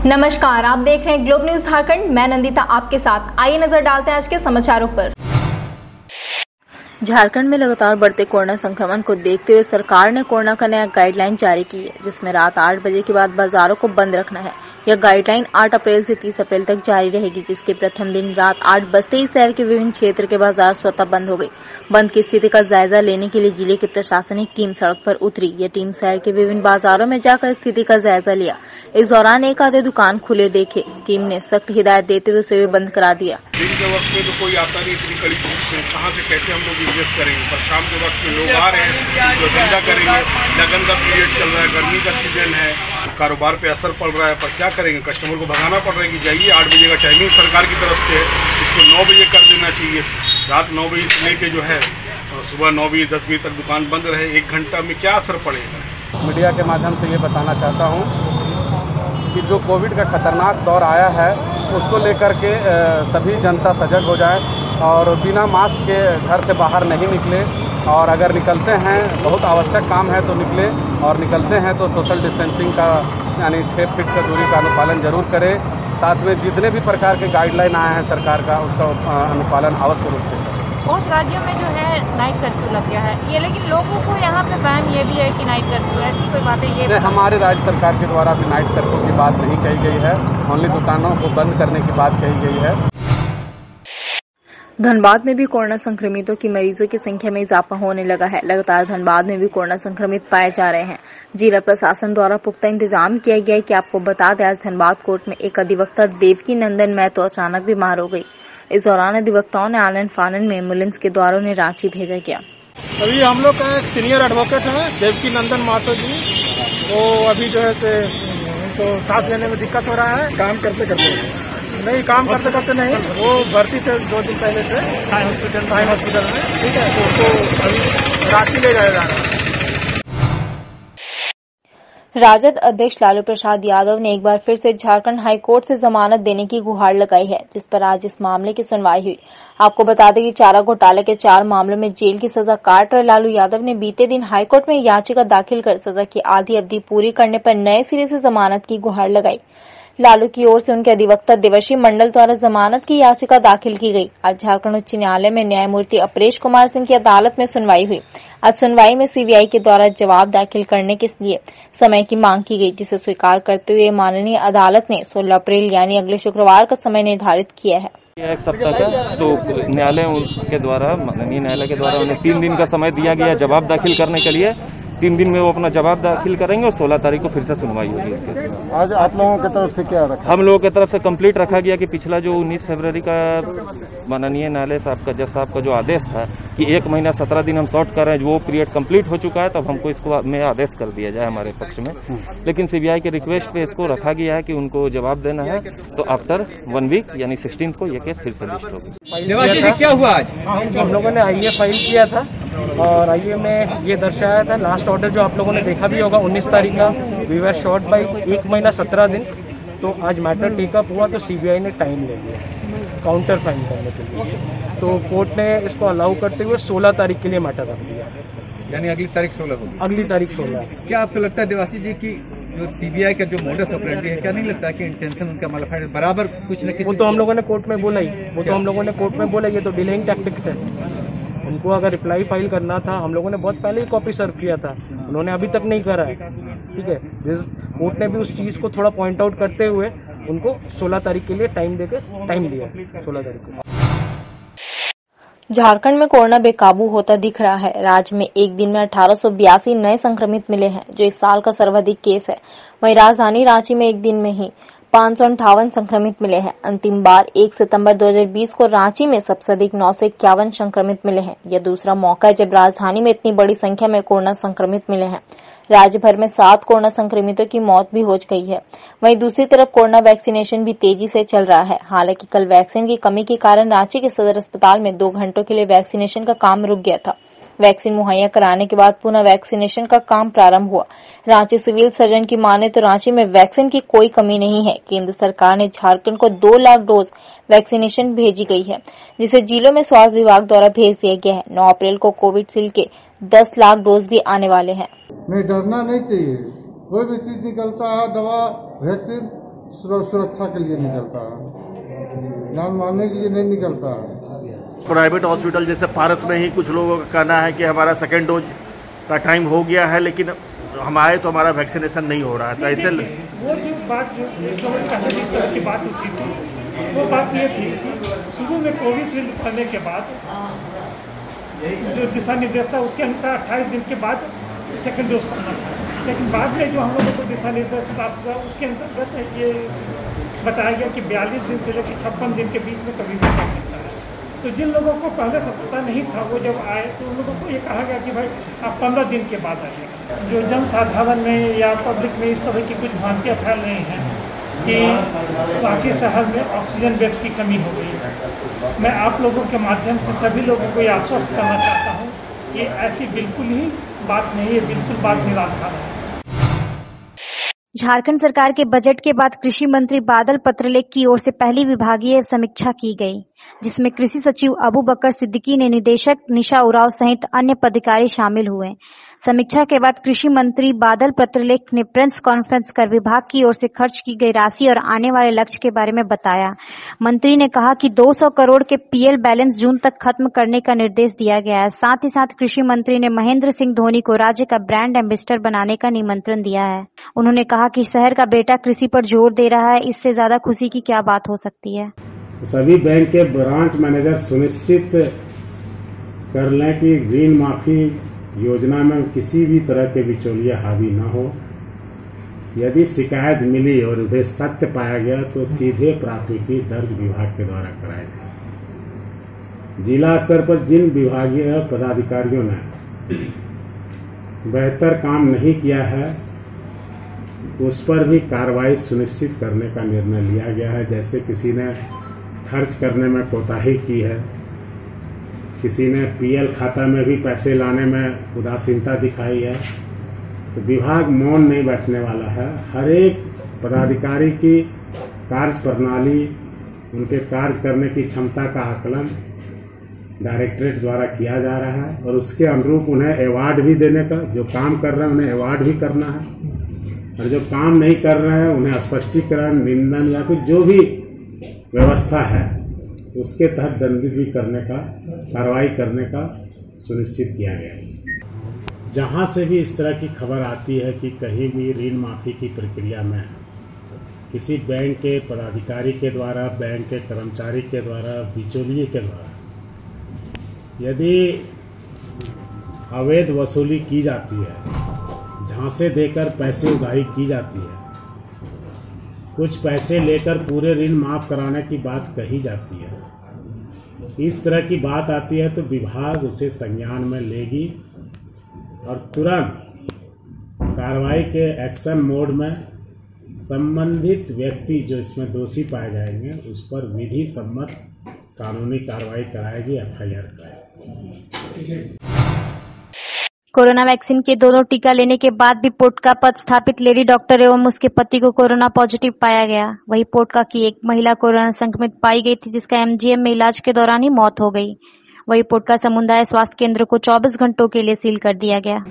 नमस्कार, आप देख रहे हैं ग्लोब न्यूज झारखंड। मैं नंदिता आपके साथ। आइए नजर डालते हैं आज के समाचारों पर। झारखंड में लगातार बढ़ते कोरोना संक्रमण को देखते हुए सरकार ने कोरोना का नया गाइडलाइन जारी की है, जिसमें रात 8 बजे के बाद बाजारों को बंद रखना है। यह गाइडलाइन 8 अप्रैल से 30 अप्रैल तक जारी रहेगी, जिसके प्रथम दिन रात 8 बजते ही शहर के विभिन्न क्षेत्र के बाजार स्वतः बंद हो गई। बंद की स्थिति का जायजा लेने के लिए जिले की प्रशासनिक टीम सड़क पर उतरी। यह टीम शहर के विभिन्न बाजारों में जाकर स्थिति का जायजा लिया। इस दौरान एक आधे दुकान खुले देखे। टीम ने सख्त हिदायत देते हुए उसे बंद करा दिया। दिन के वक्त में तो कोई आता नहीं, इतनी कड़ी धूप में कहाँ से कैसे हम लोग बिजनेस करेंगे, पर शाम के वक्त में लोग आ रहे हैं जो धंधा करेंगे। लगन का पीरियड चल रहा है, गर्मी का सीजन है, कारोबार पे असर पड़ रहा है, पर क्या करेंगे, कस्टमर को भगाना पड़ रहा है कि जाइए। 8 बजे का टाइमिंग सरकार की तरफ से इसको 9 बजे कर देना चाहिए। रात 9 बजे से लेके जो है सुबह 9 बजे 10 बजे तक दुकान बंद रहे। 1 घंटा में क्या असर पड़ेगा। मीडिया के माध्यम से ये बताना चाहता हूँ कि जो कोविड का खतरनाक दौर आया है उसको लेकर के सभी जनता सजग हो जाए और बिना मास्क के घर से बाहर नहीं निकले, और अगर निकलते हैं बहुत आवश्यक काम है तो निकले, और निकलते हैं तो सोशल डिस्टेंसिंग का यानी 6 फीट का दूरी का अनुपालन जरूर करें। साथ में जितने भी प्रकार के गाइडलाइन आए हैं सरकार का, उसका अनुपालन अवश्य रूप से करें। बहुत राज्यों में जो है नाइट कर्फ्यू लग गया है ये, लेकिन लोगों को यहाँ पे वहम ये भी है कि नाइट कर्फ्यू ऐसी कोई बात है ये हमारे राज्य सरकार के द्वारा भी नाइट कर्फ्यू की बात नहीं कही गई है। ओनली दुकानों को बंद करने की बात कही गई है। धनबाद में भी कोरोना संक्रमितों की मरीजों की संख्या में इजाफा होने लगा है। लगातार धनबाद में भी कोरोना संक्रमित पाए जा रहे हैं। जिला प्रशासन द्वारा पुख्ता इंतजाम किया गया है कि आपको बता दें, आज धनबाद कोर्ट में एक अधिवक्ता देवकी नंदन महतो अचानक बीमार हो गई। इस दौरान अधिवक्ताओं ने आनन फानन में एम्बुलेंस के द्वारा उन्हें रांची भेजा गया। अभी हम लोग का एक सीनियर एडवोकेट है देवकी नंदन महतो जी, वो अभी जो है से उनको सांस लेने में दिक्कत हो रहा है। काम करते करते नहीं, वो भर्ती थे 2 दिन पहले से साइन हॉस्पिटल में, ठीक है, तो उसको अभी रांची ले जाया जा रहा है। राजद अध्यक्ष लालू प्रसाद यादव ने एक बार फिर से झारखंड हाई कोर्ट से जमानत देने की गुहार लगाई है, जिस पर आज इस मामले की सुनवाई हुई। आपको बता दें कि चारा घोटाले के 4 मामलों में जेल की सजा काट रहे लालू यादव ने बीते दिन हाईकोर्ट में याचिका दाखिल कर सजा की आधी अवधि पूरी करने पर नए सिरे से जमानत की गुहार लगाई। लालू की ओर से उनके अधिवक्ता देवर्षी मंडल द्वारा जमानत की याचिका दाखिल की गई। आज झारखंड उच्च न्यायालय में न्यायमूर्ति अपरेश कुमार सिंह की अदालत में सुनवाई हुई। आज सुनवाई में सीबीआई के द्वारा जवाब दाखिल करने के लिए समय की मांग की गई, जिसे स्वीकार करते हुए माननीय अदालत ने 16 अप्रैल यानी अगले शुक्रवार का समय निर्धारित किया है। 1 सप्ताह का तो न्यायालय के द्वारा माननीय न्यायालय के द्वारा उन्हें 3 दिन का समय दिया गया जवाब दाखिल करने के लिए। 3 दिन में वो अपना जवाब दाखिल करेंगे और 16 तारीख को फिर से सुनवाई होगी इस केस में। आज आप लोगों की तरफ से क्या रखा? हम लोगों की तरफ से कंप्लीट रखा गया कि पिछला जो 19 फरवरी का माननीय न्यायालय साहब का जज साहब का जो आदेश था कि 1 महीना 17 दिन हम शॉर्ट कर रहे हैं, वो पीरियड कंप्लीट हो चुका है, तब हमको इसको में आदेश कर दिया जाए हमारे पक्ष में। लेकिन सीबीआई के रिक्वेस्ट पे इसको रखा गया है कि उनको जवाब देना है, तो आफ्टर 1 वीक यानी 16 को ये केस फिर से लिस्ट होगी। क्या हुआ आज? हम लोगों ने आईए फाइल किया था और आईए में ये दर्शाया था, लास्ट ऑर्डर जो आप लोगों ने देखा भी होगा 19 तारीख का, वी वर शॉर्ट बाई 1 महीना 17 दिन। तो आज मैटर टेकअप हुआ तो सीबीआई ने टाइम ले लिया काउंटर फाइल करने के लिए, तो कोर्ट ने इसको अलाउ करते हुए 16 तारीख के लिए मैटर रख दिया, यानी अगली तारीख 16 होगी। अगली तारीख 16। क्या आपको लगता है देवासी जी की जो सीबीआई का जो मोडस ऑपरेंडी है, क्या नहीं लगता कि इंटेंशन उनका मतलब बराबर कुछ न कुछ? वो तो हम लोगों ने कोर्ट में बोला ही, ये तो डिलेइंग टैक्टिक्स है। उनको अगर रिप्लाई फाइल करना था, हम लोगों ने बहुत पहले ही कॉपी सर्व किया था, उन्होंने अभी तक नहीं करा है, ठीक है। कोर्ट ने भी उस चीज को थोड़ा पॉइंट आउट करते हुए उनको 16 तारीख के लिए टाइम देकर टाइम दिया, 16 तारीख को। झारखंड में कोरोना बेकाबू होता दिख रहा है। राज्य में एक दिन में 1882 नए संक्रमित मिले हैं, जो इस साल का सर्वाधिक केस है। वहीं राजधानी रांची में एक दिन में ही 558 संक्रमित मिले हैं। अंतिम बार 1 सितंबर 2020 को रांची में सबसे अधिक 951 संक्रमित मिले हैं। यह दूसरा मौका है जब राजधानी में इतनी बड़ी संख्या में कोरोना संक्रमित मिले हैं। राज्य भर में 7 कोरोना संक्रमितों की मौत भी हो गई है। वहीं दूसरी तरफ कोरोना वैक्सीनेशन भी तेजी से चल रहा है। हालांकि कल वैक्सीन की कमी के कारण रांची के सदर अस्पताल में 2 घंटों के लिए वैक्सीनेशन का काम रुक गया था। वैक्सीन मुहैया कराने के बाद पुनः वैक्सीनेशन का काम प्रारंभ हुआ। रांची सिविल सर्जन की माने तो रांची में वैक्सीन की कोई कमी नहीं है। केंद्र सरकार ने झारखंड को 2 लाख डोज वैक्सीनेशन भेजी गई है, जिसे जिलों में स्वास्थ्य विभाग द्वारा भेज दिया गया है। 9 अप्रैल को कोविडशील्ड के 10 लाख डोज भी आने वाले हैं। नहीं, डरना नहीं चाहिए। कोई भी चीज निकलता है, दवा, वैक्सीन, सुरक्षा के लिए निकलता है, जान मारने के लिए नहीं निकलता है। प्राइवेट हॉस्पिटल जैसे पारस में ही कुछ लोगों का कहना है कि हमारा सेकेंड डोज का टाइम हो गया है, लेकिन हम आए तो हमारा वैक्सीनेशन नहीं हो रहा है। तो ऐसे वो जो बात की बात उठी थी, वो बात ये थी शुरू में कोविशील्ड करने के बाद जो दिशा निर्देश था उसके अनुसार 28 दिन के बाद सेकेंड डोज करना था, लेकिन बाद में जो हम लोगों को दिशा निर्देश प्राप्त हुआ उसके अंतर्गत ये बताया गया कि 42 दिन से लेकर 56 दिन के बीच में कभी भी कर सकता है। तो जिन लोगों को पहले से पता नहीं था वो जब आए तो उन लोगों को ये कहा गया कि भाई आप 15 दिन के बाद आइएगा। जो जनसाधारण में या पब्लिक में इस तरह की कुछ भ्रांतियाँ फैल रही हैं कि रांची शहर में ऑक्सीजन बेड्स की कमी हो गई है, मैं आप लोगों के माध्यम से सभी लोगों को ये आश्वस्त करना चाहता हूँ कि ऐसी बिल्कुल ही बात नहीं है, बिल्कुल बात निराधार है। झारखंड सरकार के बजट के बाद कृषि मंत्री बादल पत्रलेख की ओर से पहली विभागीय समीक्षा की गई, जिसमें कृषि सचिव अबू बकर सिद्दीकी ने निदेशक निशा उरांव सहित अन्य पदाधिकारी शामिल हुए। समीक्षा के बाद कृषि मंत्री बादल पत्रलेख ने प्रेस कॉन्फ्रेंस कर विभाग की ओर से खर्च की गई राशि और आने वाले लक्ष्य के बारे में बताया। मंत्री ने कहा कि 200 करोड़ के पीएल बैलेंस जून तक खत्म करने का निर्देश दिया गया है। साथ ही साथ कृषि मंत्री ने महेंद्र सिंह धोनी को राज्य का ब्रांड एम्बेसडर बनाने का निमंत्रण दिया है। उन्होंने कहा कि शहर का बेटा कृषि पर जोर दे रहा है, इससे ज्यादा खुशी की क्या बात हो सकती है। सभी बैंक के ब्रांच मैनेजर सुनिश्चित कर लें कि ऋण माफी योजना में किसी भी तरह के बिचौलिया हावी न हो। यदि शिकायत मिली और उन्हें सत्य पाया गया तो सीधे प्राथमिकी दर्ज विभाग के द्वारा कराई जाए। जिला स्तर पर जिन विभागीय पदाधिकारियों ने बेहतर काम नहीं किया है उस पर भी कार्रवाई सुनिश्चित करने का निर्णय लिया गया है। जैसे किसी ने खर्च करने में कोताही की है, किसी ने पीएल खाता में भी पैसे लाने में उदासीनता दिखाई है, तो विभाग मौन नहीं बैठने वाला है। हर एक पदाधिकारी की कार्य प्रणाली, उनके कार्य करने की क्षमता का आकलन डायरेक्टरेट द्वारा किया जा रहा है और उसके अनुरूप उन्हें अवार्ड भी देने का, जो काम कर रहे हैं उन्हें अवार्ड भी करना है और जो काम नहीं कर रहे हैं उन्हें स्पष्टीकरण, निंदन या फिर जो भी व्यवस्था है उसके तहत दंडित भी करने का, कार्रवाई करने का सुनिश्चित किया गया। जहां से भी इस तरह की खबर आती है कि कहीं भी ऋण माफी की प्रक्रिया में किसी बैंक के पदाधिकारी के द्वारा, बैंक के कर्मचारी के द्वारा, बिचौलिए के द्वारा यदि अवैध वसूली की जाती है, झांसे देकर पैसे उधारी की जाती है, कुछ पैसे लेकर पूरे ऋण माफ कराने की बात कही जाती है, इस तरह की बात आती है तो विभाग उसे संज्ञान में लेगी और तुरंत कार्रवाई के एक्शन मोड में संबंधित व्यक्ति जो इसमें दोषी पाए जाएंगे उस पर विधि सम्मत कानूनी कार्रवाई कराएगी, एफआईआर कराएगी। कोरोना वैक्सीन के दोनों टीका लेने के बाद भी पोटका पदस्थापित लेडी डॉक्टर एवं उसके पति को कोरोना पॉजिटिव पाया गया। वहीं पोटका की एक महिला कोरोना संक्रमित पाई गई थी, जिसका एमजीएम में इलाज के दौरान ही मौत हो गई। वहीं पोटका समुदाय स्वास्थ्य केंद्र को 24 घंटों के लिए सील कर दिया गया।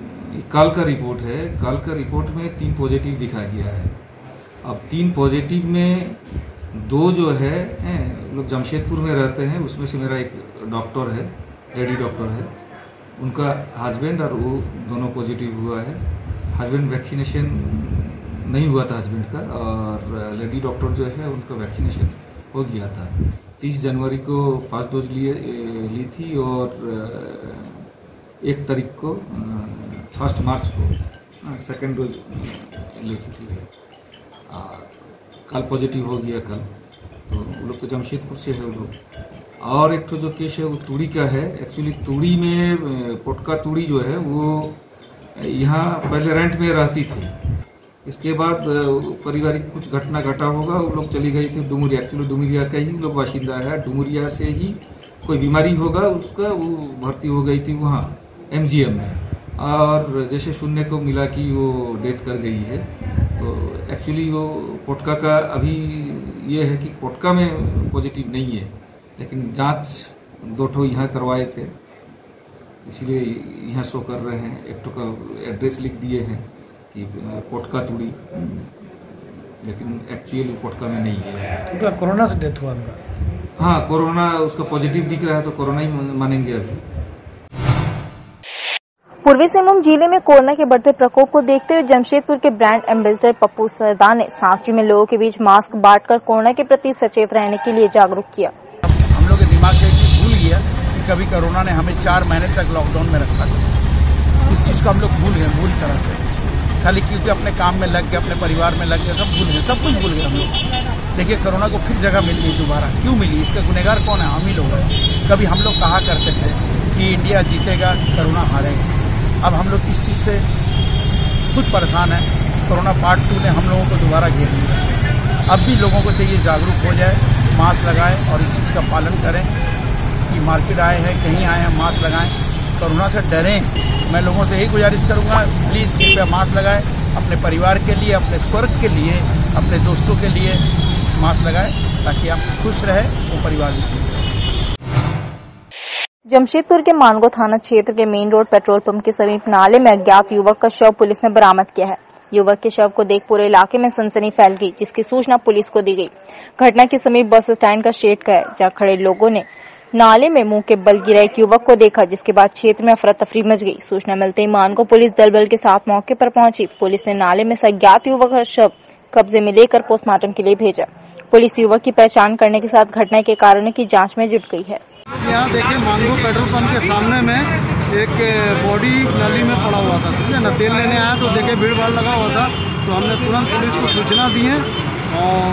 कल का रिपोर्ट है, कल का रिपोर्ट में 3 पॉजिटिव दिखाया गया है। अब 3 पॉजिटिव में 2 जो है लोग जमशेदपुर में रहते हैं, उसमें से मेरा एक डॉक्टर है, लेडी डॉक्टर है, उनका हस्बैंड और वो दोनों पॉजिटिव हुआ है। हस्बैंड वैक्सीनेशन नहीं हुआ था हस्बैंड का, और लेडी डॉक्टर जो है उनका वैक्सीनेशन हो गया था। 30 जनवरी को फर्स्ट डोज ली थी और 1 तारीख को 1 मार्च को सेकेंड डोज ले चुकी है। कल पॉजिटिव हो गया कल, तो वो लोग तो जमशेदपुर से है वो लोग। और एक तो जो केस है वो तूड़ी का है। एक्चुअली तूड़ी में पोटका तूड़ी जो है वो यहाँ पहले रेंट में रहती थी, इसके बाद पारिवारिक कुछ घटना घटा होगा, वो लोग चली गई थी डुमरिया। एक्चुअली डुमरिया का ही लोग बाशिंदा है, डुमरिया से ही कोई बीमारी होगा उसका, वो भर्ती हो गई थी वहाँ एमजीएम में, और जैसे सुनने को मिला कि वो डेथ कर गई है। तो एक्चुअली वो पोटका का अभी ये है कि पोटका में पॉजिटिव नहीं है, लेकिन जांच 2 ठो यहाँ करवाए थे, इसीलिए यहाँ शो कर रहे हैं। एक ठो का एड्रेस लिख दिए हैं कि पोटका तूड़ी लेकिन एक्चुअल पटका में नहीं है। तो कोरोना से डेथ हुआ मेरा? हाँ, कोरोना उसका पॉजिटिव दिख रहा है तो कोरोना ही मानेंगे अभी। पूर्वी सिंहभूम जिले में कोरोना के बढ़ते प्रकोप को देखते हुए जमशेदपुर के ब्रांड एम्बेसडर पप्पू सरदार ने सांची में लोगों के बीच मास्क बांटकर कोरोना के प्रति सचेत रहने के लिए जागरूक किया। हम लोग के दिमाग से एक चीज भूल गया कि कभी कोरोना ने हमें 4 महीने तक लॉकडाउन में रखा था। इस चीज को हम लोग भूल गए पूरी तरह से, खाली क्योंकि अपने काम में लग गए, अपने परिवार में लग गए, सब भूल गए, सब कुछ भूल गए हम लोग। देखिए कोरोना को फिर जगह मिल गई दोबारा, क्यों मिली? इसका गुनहगार कौन है? हम ही लोग हैं। कभी हम लोग कहा करते थे कि इंडिया जीतेगा, कोरोना हारेगा। अब हम लोग इस चीज़ से खुद परेशान हैं। कोरोना पार्ट 2 ने हम लोगों को दोबारा घेर लिया। अब भी लोगों को चाहिए जागरूक हो जाए, मास्क लगाएं और इस चीज़ का पालन करें कि मार्केट आए हैं, कहीं आए हैं, मास्क लगाएं, कोरोना से डरें। मैं लोगों से यही गुजारिश करूंगा, प्लीज़ कृपया मास्क लगाएं, अपने परिवार के लिए, अपने स्वर्ग के लिए, अपने दोस्तों के लिए मास्क लगाएं ताकि आप खुश रहे, वो परिवार भी खुश रहे। जमशेदपुर के मानगो थाना क्षेत्र के मेन रोड पेट्रोल पंप के समीप नाले में अज्ञात युवक का शव पुलिस ने बरामद किया है। युवक के शव को देख पूरे इलाके में सनसनी फैल गई, जिसकी सूचना पुलिस को दी गई। घटना के समीप बस स्टैंड का शेड का है, जहां खड़े लोगों ने नाले में मुंह के बल गिरा एक युवक को देखा, जिसके बाद क्षेत्र में अफरा तफरी मच गई। सूचना मिलते ही मानगो पुलिस दल बल के साथ मौके पर पहुंची। पुलिस ने नाले में से अज्ञात युवक का शव कब्जे में लेकर पोस्टमार्टम के लिए भेजा। पुलिस युवक की पहचान करने के साथ घटना के कारणों की जांच में जुट गई है। यहाँ देखिए मानगो पेट्रोल पंप के सामने में एक बॉडी नली में पड़ा हुआ था, समझे ना। तेल लेने आया तो देखे भीड़ भाड़ लगा हुआ था, तो हमने तुरंत पुलिस को सूचना दी है और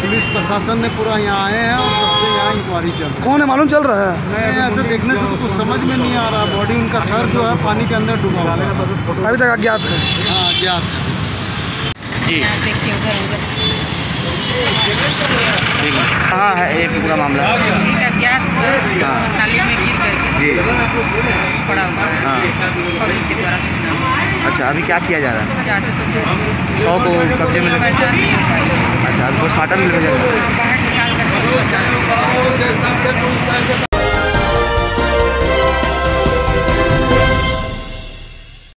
पुलिस प्रशासन ने पूरा यहाँ आए हैं और सबसे यहाँ इंक्वायरी चल रही है। कौन है मालूम चल रहा है? नहीं, ऐसे देखने से तो कुछ समझ में नहीं आ रहा। बॉडी उनका सर जो है पानी के अंदर डूबा हुआ है, अभी तक अज्ञात है। हाँ, अज्ञात है जी। हाँ है ये पूरा मामला अज्ञात नाली में गिर गए जी, पड़ा हुआ है। हाँ, पब्लिक के द्वारा। अच्छा, अभी क्या किया जा रहा है? 100 को कब्जे में। अच्छा, पोस्टमार्टम में ले जाएगा।